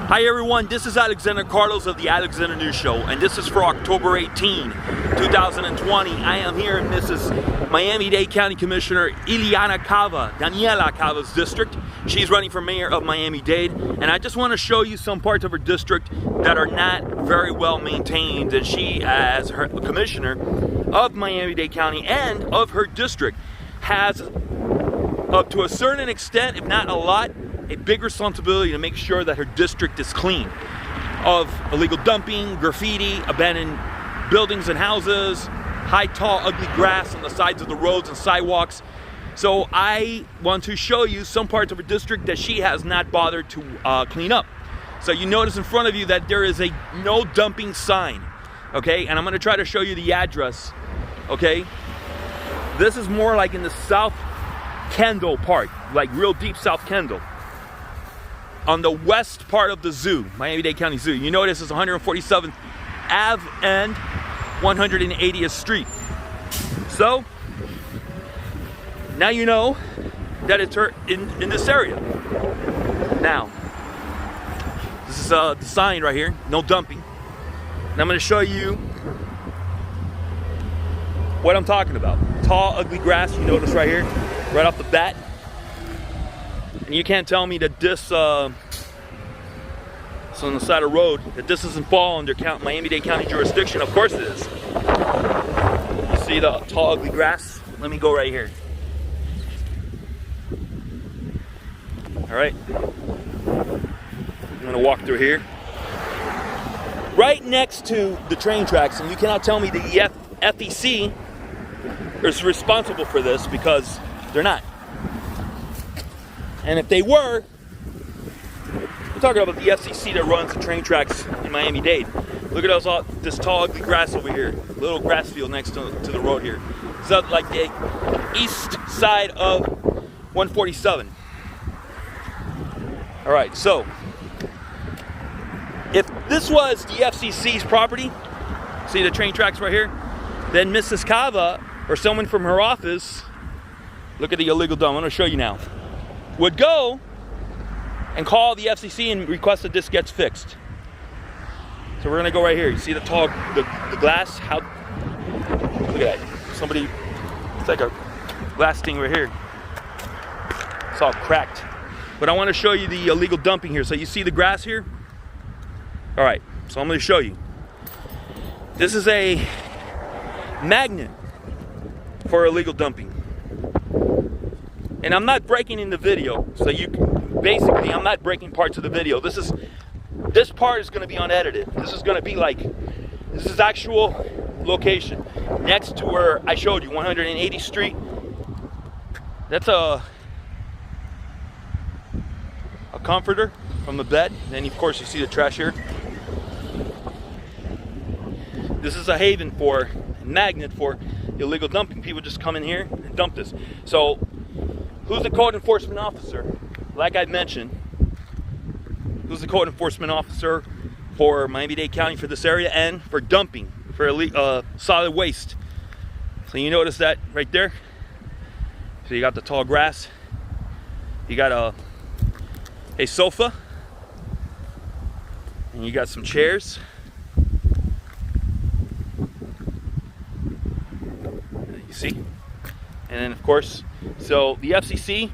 Hi everyone, this is Alexander Carlos of the Alexander News Show, and this is for October 18, 2020. I am here in Mrs. Miami-Dade County Commissioner Daniela Cava's district. She's running for mayor of Miami-Dade, and I just want to show you some parts of her district that are not very well maintained, and she, as her commissioner of Miami-Dade County and of her district, has, up to a certain extent, if not a lot, a big responsibility to make sure that her district is clean of illegal dumping, graffiti, abandoned buildings and houses, high, tall, ugly grass on the sides of the roads and sidewalks. So I want to show you some parts of her district that she has not bothered to clean up. So you notice in front of you that there is a no dumping sign, okay? And I'm gonna try to show you the address, okay? This is more like in the South Kendall part, like real deep South Kendall. On the west part of the zoo, Miami-Dade County Zoo. You notice it's 147th Ave and 180th Street. So, now you know that it's her in this area. Now, this is the sign right here, no dumping. And I'm gonna show you what I'm talking about. Tall, ugly grass, you notice right here, right off the bat. And you can't tell me that this, on the side of the road, that this doesn't fall under Miami-Dade County jurisdiction. Of course it is. You see the tall, ugly grass? Let me go right here. All right. I'm gonna walk through here. Right next to the train tracks, and you cannot tell me the FEC is responsible for this, because they're not. And if they were, we're talking about the FCC that runs the train tracks in Miami-Dade. Look at this tall, ugly grass over here. Little grass field next to the road here. It's up like the east side of 147. All right, so if this was the FCC's property, see the train tracks right here, then Ms.Cava or someone from her office, look at the illegal dump, I'm gonna show you now, would go and call the FCC and request that this gets fixed. So we're gonna go right here. You see the tall, the glass? How? Look at that. Somebody, it's like a glass thing right here. It's all cracked. But I want to show you the illegal dumping here. So you see the grass here? All right. So I'm gonna show you. This is a magnet for illegal dumping. And I'm not breaking in the video, so basically I'm not breaking parts of the video. This part is gonna be unedited. This is gonna be like, this is actual location. Next to where I showed you, 180th Street. That's a comforter from the bed. Then of course you see the trash here. This is a haven for, a magnet for illegal dumping. People just come in here and dump this. So, who's the code enforcement officer? Like I mentioned, who's the code enforcement officer for Miami-Dade County for this area and for dumping, for solid waste? So you notice that right there? So you got the tall grass, you got a sofa, and you got some chairs. You see? And then of course, so the FCC,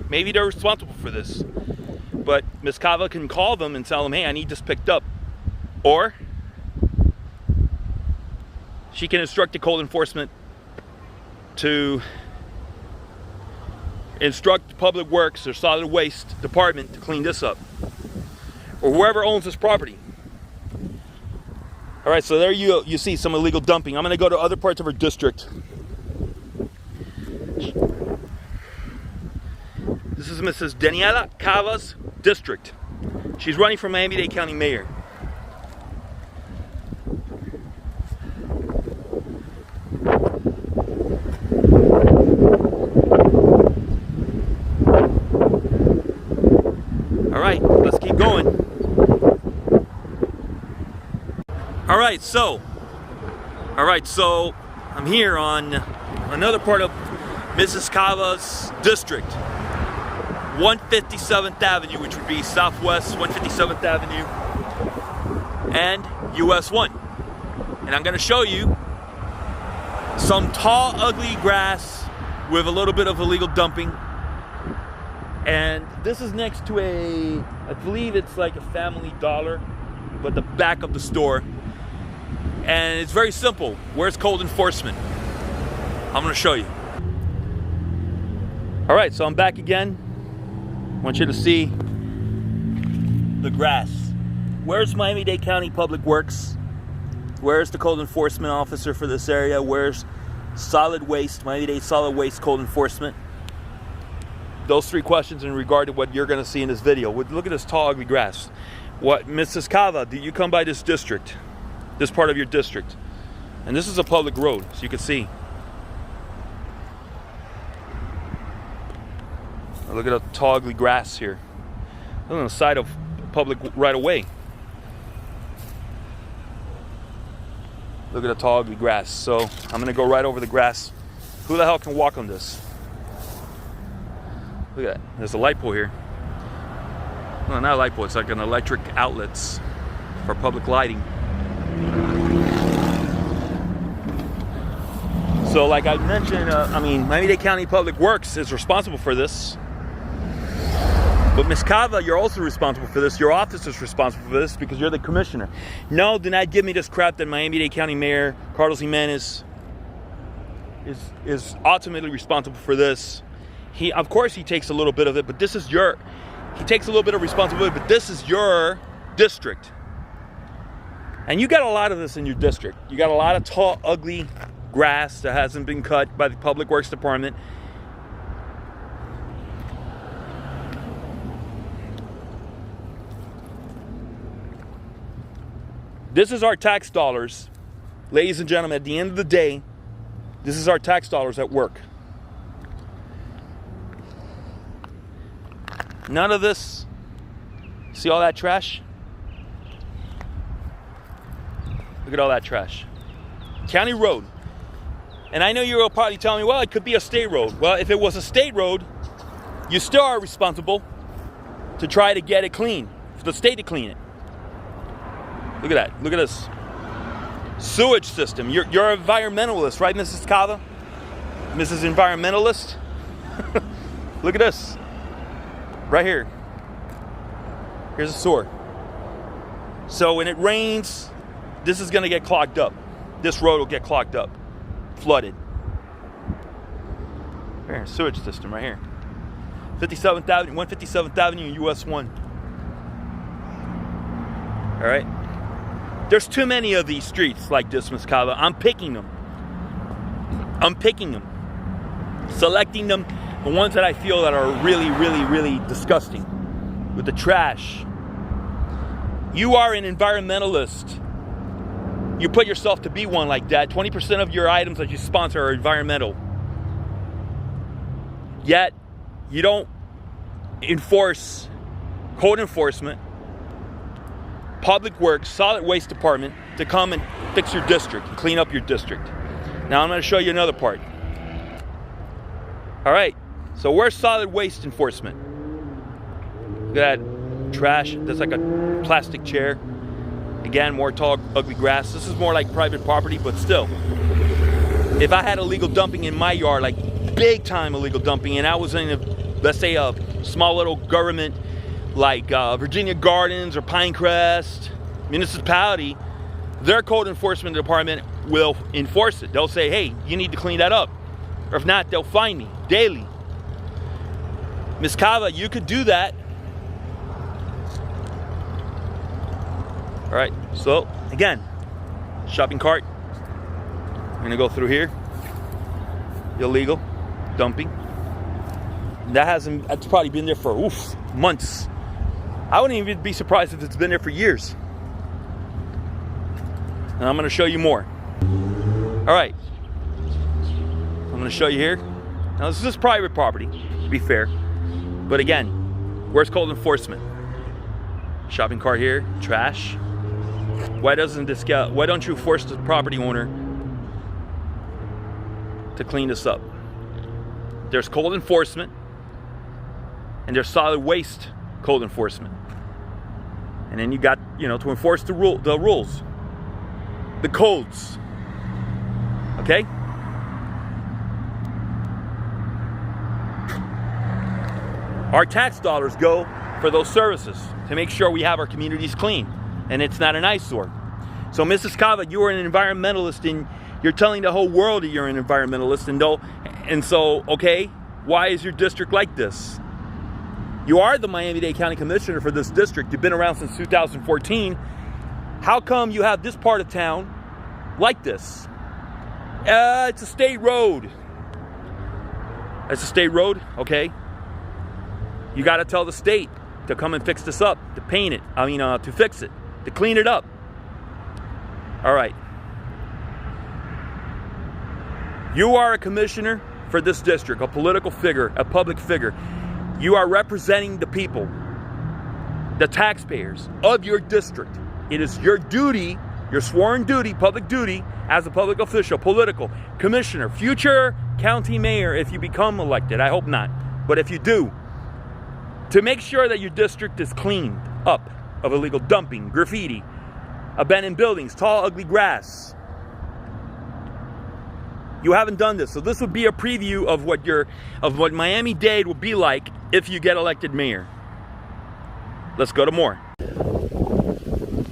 maybe they're responsible for this, but Ms.Cava can call them and tell them, hey, I need this picked up. Or she can instruct the code enforcement to instruct Public Works or Solid Waste Department to clean this up. Or whoever owns this property. All right, so there you see some illegal dumping. I'm gonna go to other parts of her district. This is Mrs. Daniela Cava's district. She's running for Miami-Dade County Mayor. All right, let's keep going. All right, so I'm here on another part of Ms.Cava's district, 157th Avenue, which would be Southwest 157th Avenue and US 1. And I'm gonna show you some tall, ugly grass with a little bit of illegal dumping. And this is next to I believe it's like a Family Dollar, but the back of the store. And it's very simple. Where's code enforcement? I'm gonna show you. All right, so I'm back again. I want you to see the grass. Where's Miami-Dade County Public Works? Where's the code enforcement officer for this area? Where's solid waste, Miami-Dade solid waste code enforcement? Those three questions in regard to what you're gonna see in this video. Look at this tall, ugly grass. What, Ms.Cava, do you come by this district? This part of your district? And this is a public road, so you can see. Look at the tall, ugly grass here. On the side of public right away. Look at the tall, ugly grass. So I'm gonna go right over the grass. Who the hell can walk on this? Look at that. There's a light pole here. No, not a light pole. It's like an electric outlets for public lighting. So, like I mentioned, Miami-Dade County Public Works is responsible for this. But Ms.Cava, you're also responsible for this. Your office is responsible for this because you're the commissioner. No, do not give me this crap that Miami-Dade County Mayor Carlos Jimenez is ultimately responsible for this. Of course, he takes a little bit of it, but he takes a little bit of responsibility, but this is your district. And you got a lot of this in your district. You got a lot of tall, ugly grass that hasn't been cut by the Public Works Department. This is our tax dollars. Ladies and gentlemen, at the end of the day, this is our tax dollars at work. None of this. See all that trash? Look at all that trash. County road. And I know you're probably telling me, well, it could be a state road. Well, if it was a state road, you still are responsible to try to get it clean, for the state to clean it. Look at that. Look at this sewage system. You're an environmentalist, right, Mrs. Cava? Mrs. Environmentalist? Look at this. Right here. Here's a sewer. So when it rains, this is going to get clogged up. This road will get clogged up, flooded. Here, sewage system right here. 57th Avenue, 157th Avenue, US 1. All right. There's too many of these streets like this, Ms. Cava. I'm picking them. Selecting them, the ones that I feel that are really, really, really disgusting. With the trash. You are an environmentalist. You put yourself to be one like that. 20% of your items that you sponsor are environmental. Yet, you don't enforce code enforcement, Public Works, Solid Waste Department to come and fix your district and clean up your district. Now I'm going to show you another part. All right, so where's solid waste enforcement? Look at that trash. That's like a plastic chair. Again, more tall, ugly grass. This is more like private property, but still. If I had illegal dumping in my yard, like big time illegal dumping, and I was in, let's say, a small little government like Virginia Gardens or Pinecrest municipality, their code enforcement department will enforce it. They'll say, hey, you need to clean that up. Or if not, they'll fine me daily. Ms.Cava, you could do that. All right, so again, shopping cart. I'm gonna go through here. Illegal dumping. That's probably been there for months. I wouldn't even be surprised if it's been there for years. And I'm gonna show you more. All right, I'm gonna show you here. Now this is private property, to be fair. But again, where's code enforcement? Shopping cart here, trash. Why don't you force the property owner to clean this up? There's code enforcement. and there's solid waste code enforcement. And then you got, to enforce the rules, the codes. Okay? Our tax dollars go for those services to make sure we have our communities clean and it's not an eyesore. So Ms.Cava, you are an environmentalist and you're telling the whole world that you're an environmentalist, and so, okay, why is your district like this? You are the Miami-Dade County Commissioner for this district. You've been around since 2014. How come you have this part of town like this? It's a state road. It's a state road, okay. You got to tell the state to come and fix this up, to paint it, to fix it, to clean it up. All right. You are a commissioner for this district, a political figure, a public figure. You are representing the people, the taxpayers of your district. It is your duty, your sworn duty, public duty, as a public official, political commissioner, future county mayor, if you become elected. I hope not. But if you do, to make sure that your district is cleaned up of illegal dumping, graffiti, abandoned buildings, tall, ugly grass. You haven't done this, so this would be a preview of what Miami-Dade will be like if you get elected mayor. Let's go to more.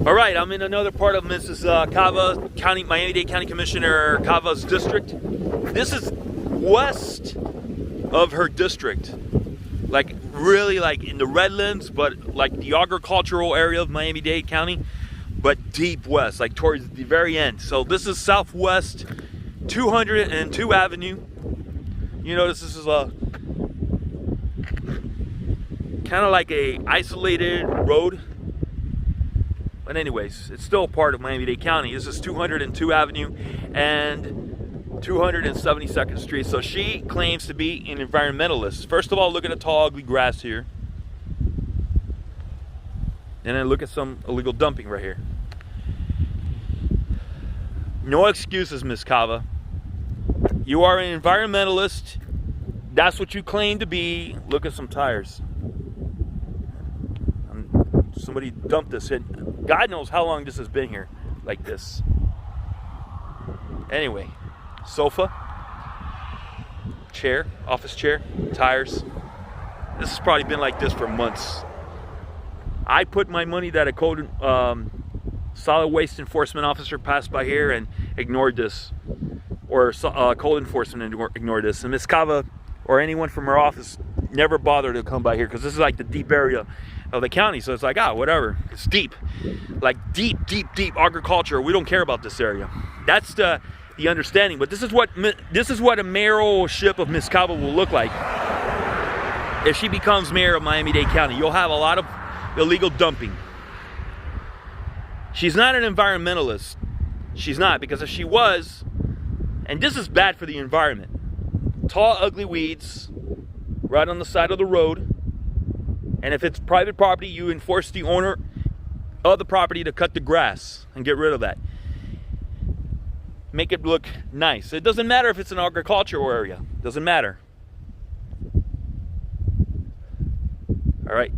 All right, I'm in another part of Ms.Cava, Miami-Dade County Commissioner Cava's district. This is west of her district, like really like in the Redlands, but like the agricultural area of Miami-Dade County, but deep west, like towards the very end. So this is southwest 202 Avenue. You notice this is a kind of like a isolated road. But anyways, it's still part of Miami-Dade County. This is 202 Avenue and 272nd Street. So she claims to be an environmentalist. First of all, look at the tall, ugly grass here. And then look at some illegal dumping right here. No excuses, Ms.Cava. You are an environmentalist. That's what you claim to be. Look at some tires. Somebody dumped this in. God knows how long this has been here like this. Anyway, sofa, chair, office chair, tires. This has probably been like this for months. I put my money that a code solid waste enforcement officer passed by here and ignored this, or code enforcement ignored this, and Ms.Cava or anyone from her office never bothered to come by here because this is like the deep area of the county. So it's like, whatever, it's deep, like deep agriculture. We don't care about this area. That's the understanding. But this is what a mayoralship of Ms.Cava will look like if she becomes mayor of Miami-Dade County. You'll have a lot of illegal dumping. She's not an environmentalist. She's not, because if she was, and this is bad for the environment, tall, ugly weeds right on the side of the road. And if it's private property, you enforce the owner of the property to cut the grass and get rid of that. Make it look nice. It doesn't matter if it's an agricultural area. It doesn't matter. All right.